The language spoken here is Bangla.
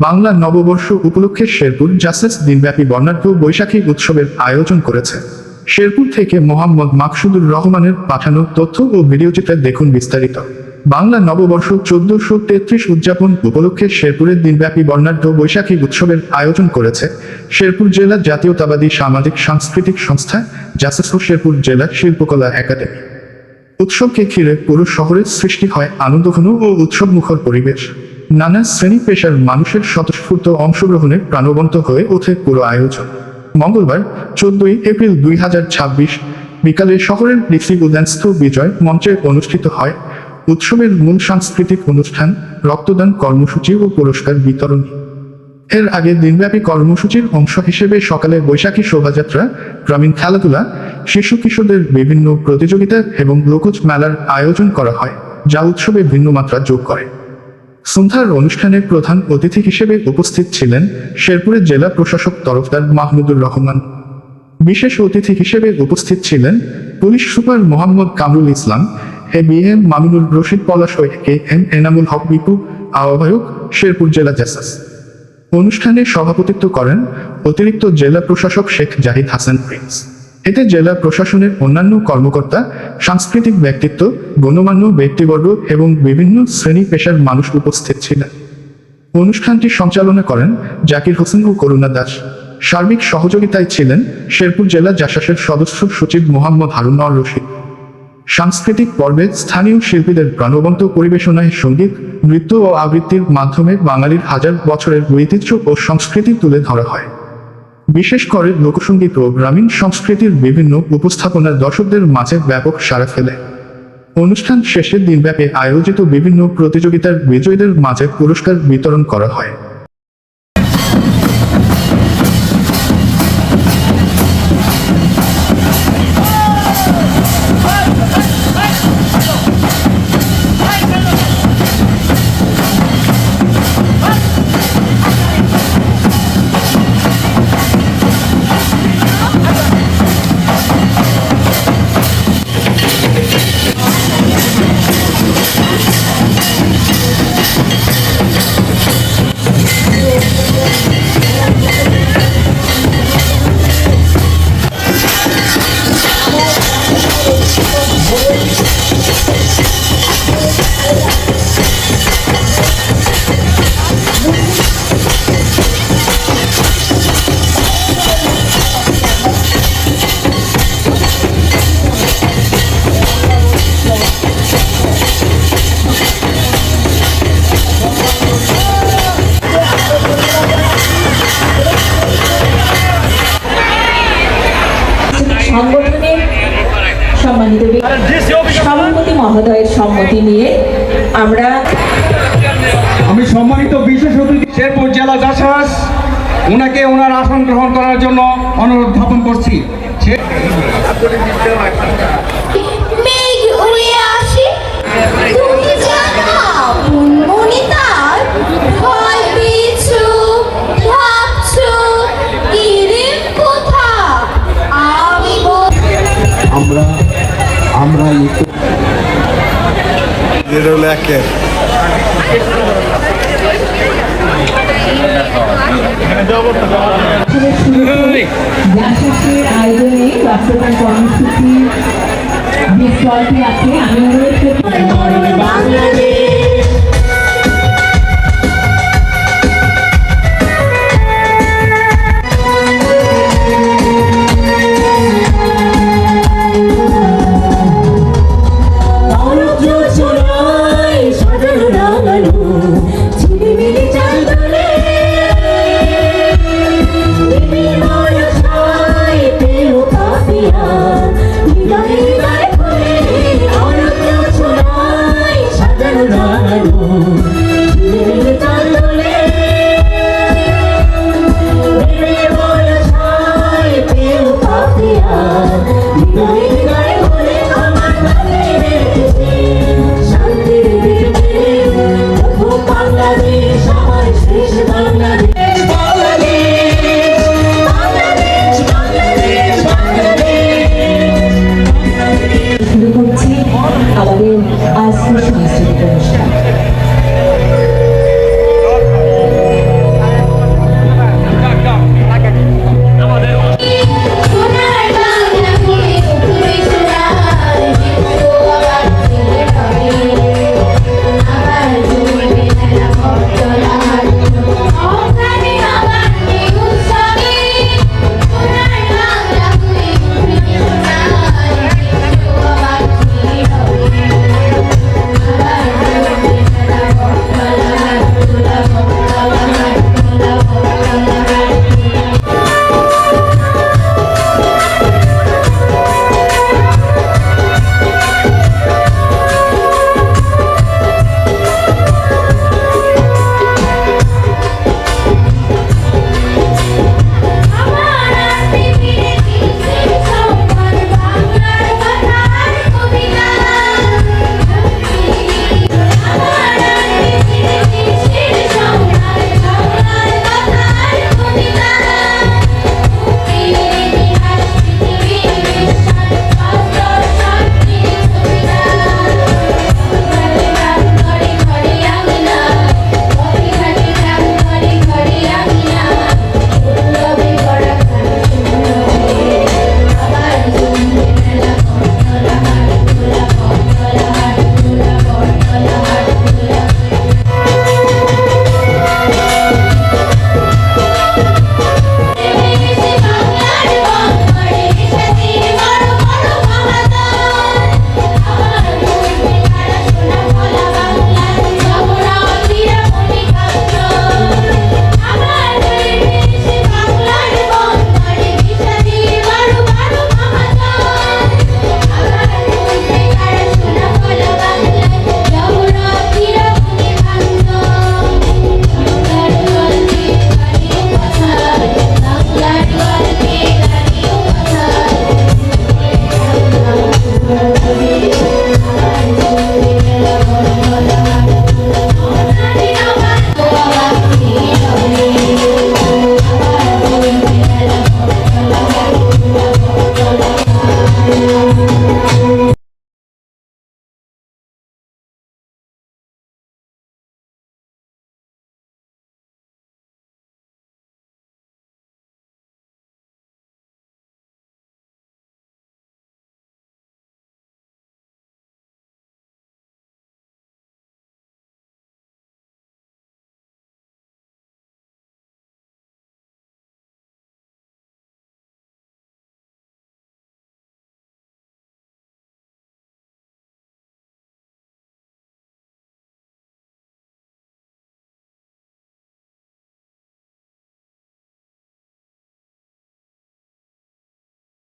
বাংলা নববর্ষ উপলক্ষে শেরপুর জাসেস দিনব্যাপী বর্ণাঢ্য বৈশাখী উৎসবের আয়োজন করেছে। শেরপুর থেকে মোহাম্মদ মাকসুদুর রহমানের পাঠানো তথ্য ও ভিডিওচিত্রে দেখুন বিস্তারিত। বাংলা নববর্ষ 1433 উদযাপন উপলক্ষে শেরপুরের দিনব্যাপী বর্ণাঢ্য বৈশাখী উৎসবের আয়োজন করেছে শেরপুর জেলা জাতীয়তাবাদী সামাজিক সাংস্কৃতিক সংস্থা জাসেস ও শেরপুর জেলা শিল্পকলা একাডেমি। উৎসবকে ঘিরে পুরো শহরে সৃষ্টি হয় আনন্দঘন ও উৎসবমুখর পরিবেশ। নানা শ্রেণী পেশার মানুষের স্বতঃস্ফূর্ত অংশগ্রহণে প্রাণবন্ত হয়ে ওঠে পুরো আয়োজন। মঙ্গলবার 14 এপ্রিল 2026 বিকালে শহরের ডিসি উদ্যানস্থ বিজয় মঞ্চে অনুষ্ঠিত হয় উৎসবের মূল সাংস্কৃতিক অনুষ্ঠান, রক্তদান কর্মসূচি ও পুরস্কার বিতরণী। এর আগে দিনব্যাপী কর্মসূচির অংশ হিসেবে সকালে বৈশাখী শোভাযাত্রা, গ্রামীণ খেলাধুলা, শিশু কিশোরদের বিভিন্ন প্রতিযোগিতা এবং লোকজ মেলার আয়োজন করা হয়, যা উৎসবে ভিন্ন মাত্রা যোগ করে। সন্ধ্যার অনুষ্ঠানে প্রধান অতিথি হিসেবে উপস্থিত ছিলেন শেরপুরের জেলা প্রশাসক তরফদার মাহমুদুর রহমান। বিশেষ অতিথি হিসেবে উপস্থিত ছিলেন police super Mohammad Kamrul Islam, ABM Mamunur Rashid পলাশ ও KM এনামুল হক বিপু, আহ্বায়ক শেরপুর জেলা জাসাস। অনুষ্ঠানে সভাপতিত্ব করেন অতিরিক্ত জেলা প্রশাসক শেখ জাহিদ হাসান প্রিন্স। এতে জেলা প্রশাসনের অন্যান্য কর্মকর্তা, সাংস্কৃতিক ব্যক্তিত্ব, গণ্যমান্য ব্যক্তিবর্গ এবং বিভিন্ন শ্রেণী পেশার মানুষ উপস্থিত ছিলেন। অনুষ্ঠানটি সঞ্চালনা করেন জাকির হোসেন ও করুণা দাস। সার্বিক সহযোগিতায় ছিলেন শেরপুর জেলা জাসাসের সদস্য সচিব মোহাম্মদ হারুন আর রশিদ। সাংস্কৃতিক পর্বে স্থানীয় শিল্পীদের প্রাণবন্ত পরিবেশনায় সঙ্গীত, নৃত্য ও আবৃত্তির মাধ্যমে বাঙালির হাজার বছরের ঐতিহ্য ও সংস্কৃতি তুলে ধরা হয়। বিশেষ করে লোকসঙ্গীত ও গ্রামীণ সংস্কৃতির বিভিন্ন উপস্থাপনা দর্শকদের মাঝে ব্যাপক সাড়া ফেলে। অনুষ্ঠান শেষে দিনব্যাপী আয়োজিত বিভিন্ন প্রতিযোগিতার বিজয়ীদের মাঝে পুরস্কার বিতরণ করা হয়। সংগঠনের সম্মানিত সভাপতি মহোদয়ের সম্মতি নিয়ে আমি সম্মানিত বিশেষ অতিথি শেরপুর জেলা জাসাস ওনাকে ওনার আসন গ্রহণ করার জন্য অনুরোধ জ্ঞাপন করছি। আমরা আয়োজনে রক্তদান কর্মসূচি যে স্থলটি আছে আমি অনুরোধ করছি